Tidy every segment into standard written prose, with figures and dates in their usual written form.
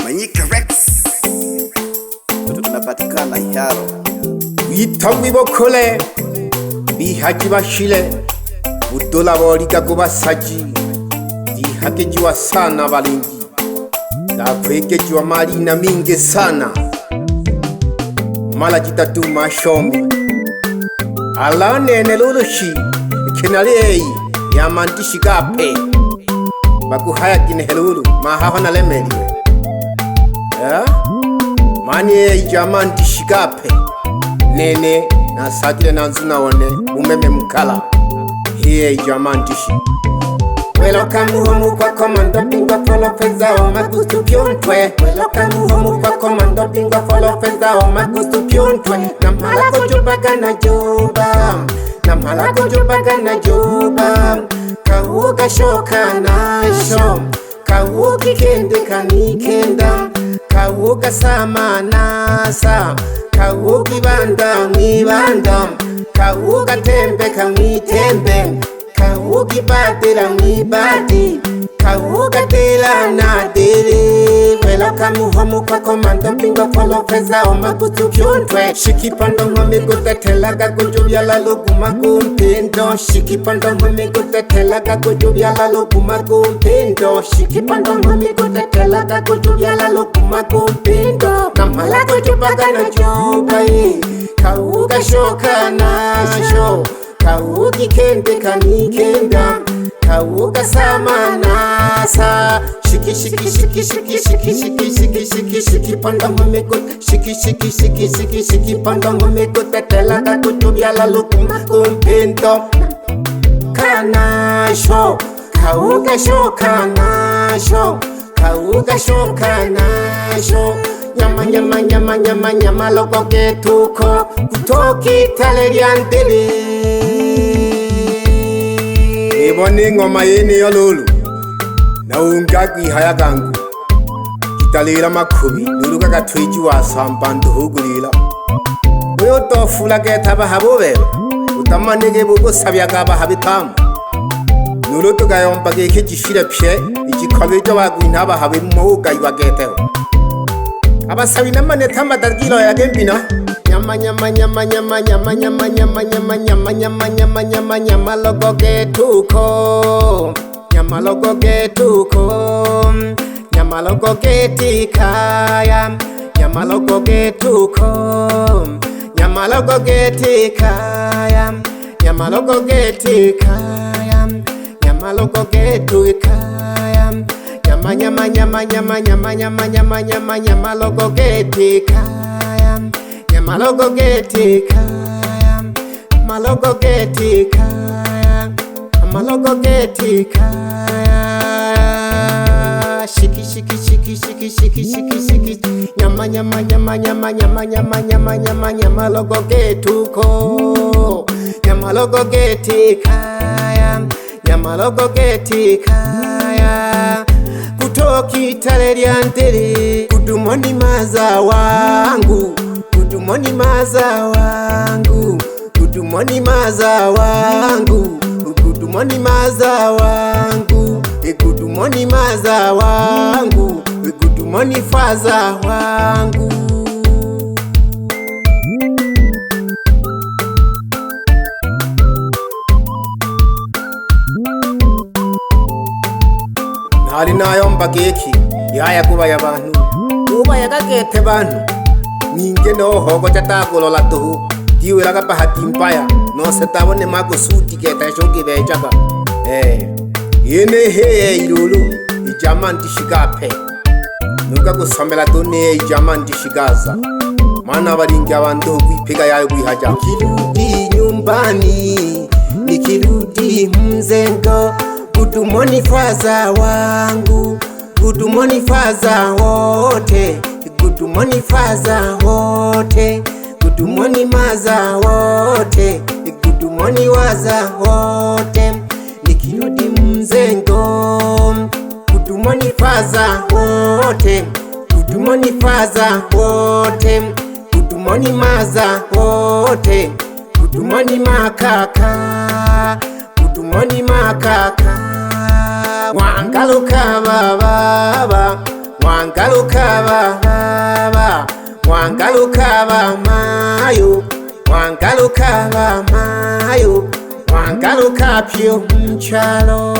Manyika Rex tunapatikana Iharo. Witambi bokole bihaji bashile budola boliga kubasaji dihagejiwa sana balingi dapwegejiwa mali na mingi sana mala jitatu mashomi alane nelulushi kenalei ya mandishi gape bakuhaya kine helulu mahaho na lemeli mani jamandi shigape nene na sagile na nzuna one umeme mkala hiye jamandi shi Welcome home kwa Komando bingo follow feza o Maguzu pyontwe. Welcome home kwa Komando bingo follow feza o Maguzu pyontwe. Namhala kujubaga na juba, namhala kujubaga na juba. Kauga shoka na sho, kaugi kende kanikenda, kauga sama nasa, kaugi banda mi banda, kauga tembe kami tembe. Kaugi badela mi badi, kauga dela na dele. Welcome home kwa Komando bingo follow feza o Maguzu pyontwe. Shikipando home gutetelaga kujubya lalo gumagumpendo. Shikipando home gutetelaga kujubya lalo gumagumpendo. Shikipando home gutetelaga kujubya lalo gumagumpendo. Namhala kujubaga na juba kauga shoka na sho. Kaugi kende kanikenda, kauga sama nasa. Shiki shiki shiki shiki shiki shiki shiki shiki shiki panda home gut. Shiki shiki shiki shiki shiki panda home gut. Tetelaga kujubya lalo gumagumpendo. Kana sho, kauga sho kana sho, kauga sho kana sho. Nyama nyama nyama nyama nyama logo getuko kutoki taleriandele. Ebone ngoma yene yolulu na ungaki hayagangu kitalira makubi nuruka gatweji wasambando hugurira oyo tofula getaba habobe utamanege bugo sabyaga bahabitamu nuruto gayomba geke gishira pye igikobejo bagwintaba habe mu gayiwa geteho abasabi namaneta madagiro ya gembina nyama nyama nyama nyama nyama nyama nyama nyama nyama nyama nyama nyama nyama logo getuko nyama logo getuko nyama logo getikaya nyama logo getuko nyama logo getikaya nyama logo getikaya nyama logo getukaya nyama nyama nyama nyama nyama nyama nyama nyama nyama logo getikaya nyama logo getikaya malogo getikaya malogo getikaya shiki shiki shiki shiki shiki shiki shiki nyama nyama nyama nyama nyama nyama nyama nyama nyama logo getuko nyama logo getikaya nyama logo getikaya kutoki taleriandele. Kudumoni maza wangu, kudumoni maza wangu, kudumoni maza wangu, kudumoni maza wangu, kudumoni maza wangu, kudumoni faza wangu. Nali nayomba geki yaya kuba yabantu kuba yagagete bantu ninge no hogo chatakulola tuhu diwiraga bahati mbaya no setabone Maguzu geta shoki bejaga yene he irulu ijamandi shigape nuka gusomela tone ijamandi shigaza mana balingi abantu kwipiga yayo kwihaja kirudi nyumbani nikirudi mzengo. Kudumoni faza wangu, kudumoni faza wote, kudumoni faza wote, kudumoni maza wote, kudumoni waza wote. Nikirudi mzengo, kudumoni faza wote, kudumoni faza wote, kudumoni maza wote, kudumoni makaka, kudumoni makaka. Wangaluka baba wangaluka baba, wangaluka bamayo, wangaluka bamayo, wangaluka pyo mchalo.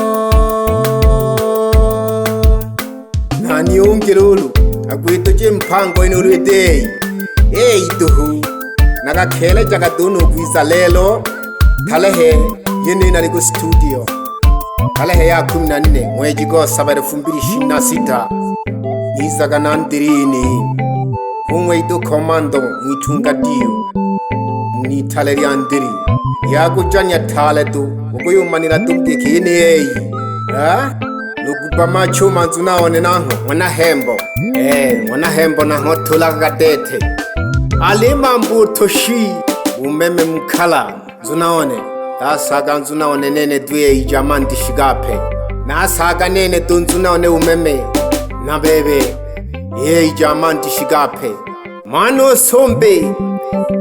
Nani ongirulu agwito jempango inurwedei. Duhu nakakele jagadono gwiza lelo kalehe yene nari ku studio kalehe ya 14 mwezi Gosa 2026 nizaga nandirini kumwe ido Komando mwitunga dio ni taleri andiri ya kujanya taledo uko yumanira tumke kene luguba macho manzu naone naho mwana hembo naho tulaga dete alima mbuto shi umeme mkala zunaone tasaga nzunaone nene duye ijamandi shigape nasaga nene dunzunaone umeme na bebe ijamandi shigape mano sombe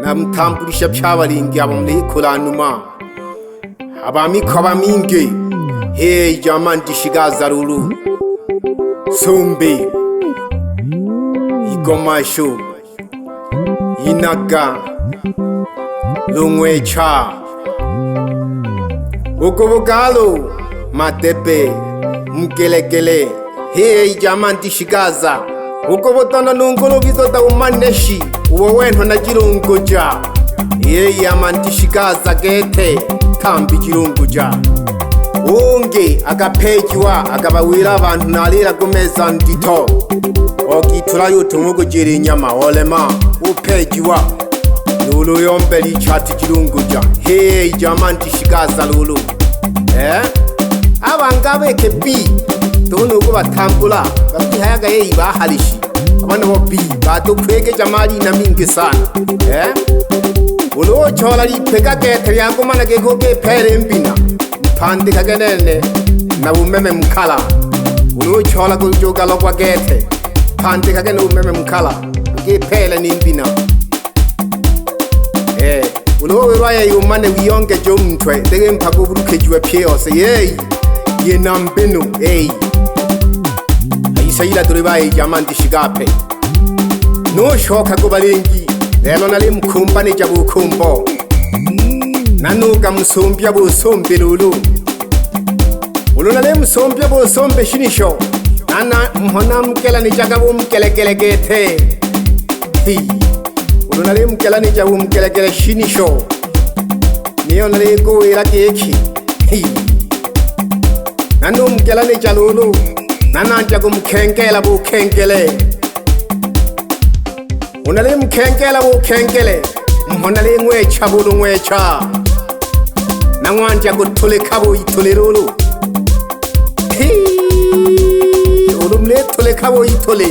na mtambulisha pyabalingi abamlikula numa abamiko bamingi ijamandi shigaza lulu sombe igomasho inaga lungwecha ukubugalo matepe mgelegele ijamandi shigaza ukubutana nungulu bizoda umaneshi uwo wento na jirunguja ijamandi shigaza gete tambi jirunguja unge agapejiwa agabawira abantu nalira gumeza ndito okitura yutumugo jiri inyama olema upejiwa lulu yombeli chati jirunguja ijamandi shigaza lulu abangabe kebi tono ko batambula bakihayaga bahalishi abana bo bi badukwege jamali na mingi sana ulo chola lipeka gete yangomana gegoge pere mbina pande kagenene na umeme mkala ulo chola kujoga lokwa gete pande kagene umeme mkala ngepele nimbina ulo weraya yumane wiyonge jo mtwe dege mpako burukejiwe pyose ye nambenu ayisayira duribaye ijamandi shigape no shoka kubalengi lelo nali mkumba ne jabukumbo nanuga musombya busombe lulu ulo nali musombya busombe shinisho nana mhona mkela ni jagabu mkelegelegete ulo nali mkela ni jabu mkelegele shinisho niyo nali kuwira keki nanu mkela ni jalulu nana jagu mkengela bukengele unali mkengela bukengele mhonali ngwecha bulu ngwecha na mwanja gutule kabo itule lulu ulumle tule kabo itule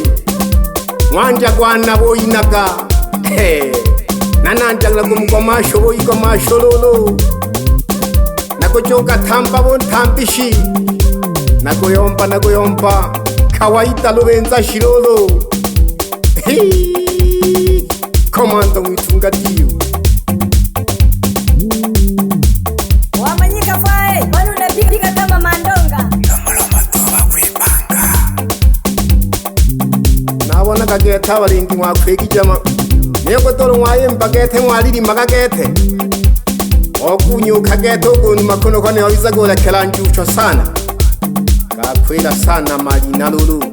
mwanja gwana bo inaga nananja ngumgomasho bo igomasho lulu nakojoka tamba bo tambishi nagoyomba kawaida lubenza shirolo Komando mwitunga dio Manyika fae wanu unapika kama mandonga loma toba kwipanga nabona kageta baringi mwakwegi jama niyo toro mwaye mbagete mwaliri magagete okunyuka geto guntu makono kone wabiza gola kelanjucho sana gakwira sana mali na lulu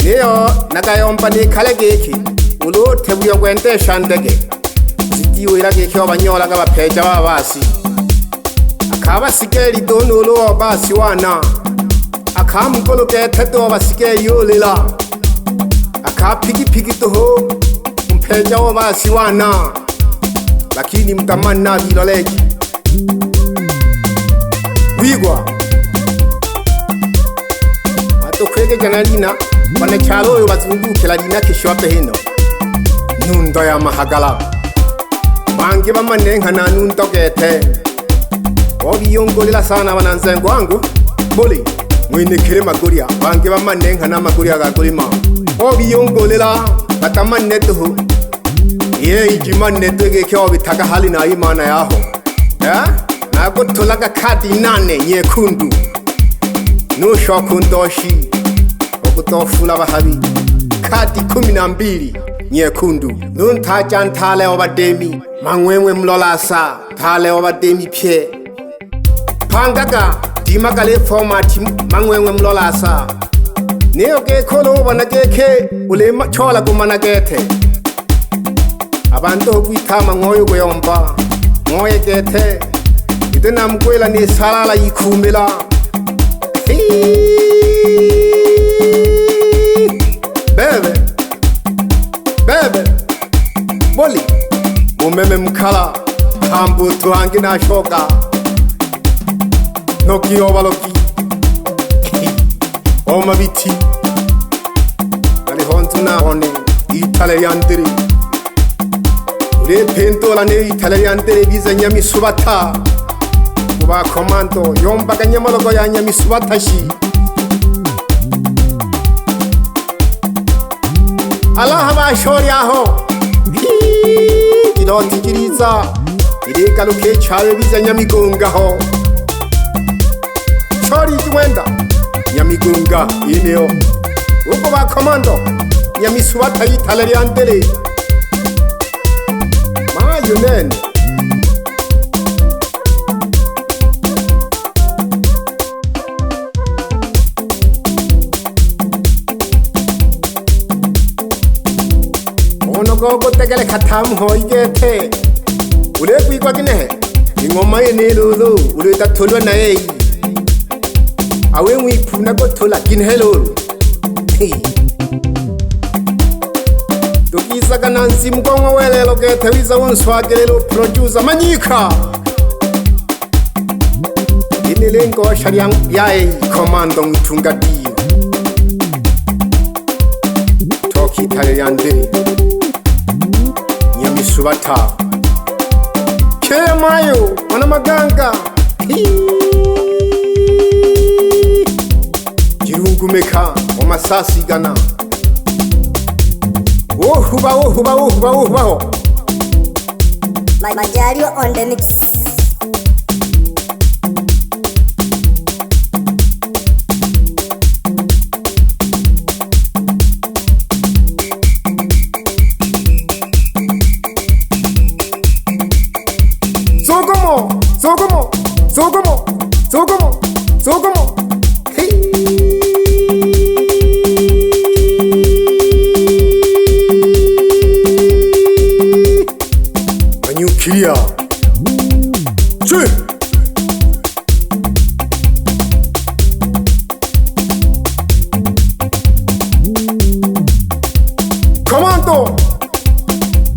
niyo nagayomba ni kalegeki ulo tebuyo kwendesha ndege zidiwe irageke abanyola gabapeja babasi akaba sigeri dono ulo basi wana akamukolo getedo basigeri yolela akapigi toho mpeja babasi wana lakini mtamana biloleji wigwa watokwege janalina bane chalo yo bazungukela lina kishope hino nundo ya mahagala bange bamanenga na nundo gete obiyongolera sana bananzengo wangu boli mwine kire maguria bange bamanenga na maguria gagulima obiyongolera batamanne tuhu ijimane twege kyo bitaka hali na imana yaho nako tulaga kadi nane nyekundu no shokundoshi kutofula bahabi kadi 12 nyekundu nuntaja ntale obademi mangwengwe mlolasa tale obademi pye pangaga dimagale format mangwengwe mlolasa neo ke kholo banageke ulema chola kumanagete abantu kwithama ngoyo kuyomba ngoye kethe itena mkwela ni salala yikhumela bebe boli umeme mkhala hambu tuangi na shoka noki obaloki oma biti ali hontu na hone Italian diri ule pento la ne Italian diri biza nyami subata kuba Komando yomba kanyamalogo ya nyami subata shi Allah ba shori aho idoti kiriza ide kaluke chawe biza nyami gonga ho shori twenda nyami gonga ineo uko ba Komando nyami subata Italian diri ma yunen Onogo tegele khatam hoigete ule kwikwa kine ingoma yenelolo ule tatholwa naye awe ngwiphuna kothola kinhelolo dokisa kana nsimu kongo welelo kethe wiza wonswagelelo producer Manyika inele ngosha yae Komando ngithunga dio toki Italian day Subata Kea mayo wana maganga Jirungu meka omasasi gana Ohuba Majario on the mix. Zogomo hey Manyika Komando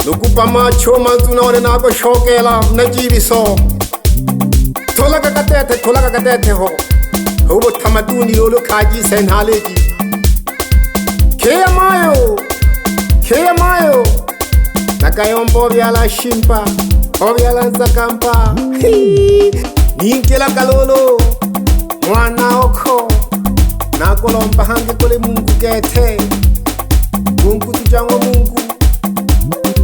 Lukupa macho manzuna wane nako shokela najibiso Tola kakatete ho Hubo tamaduni lolo kaji senhaleji Kea mayo Nakayombo vyala shimpa Ovyala nzakampa Ninkela kalolo Mwana oko Nakolompa hangi kule mungu gete Mungu tujango mungu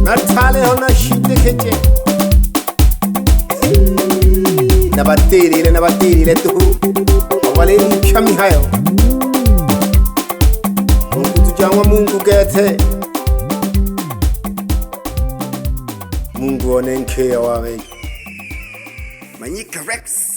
Natale hona shite keche Nabatiri tu Awale mkami hayo Mungu tujangwa mungu gete Mungu onenke ya wawe Manyika Rex.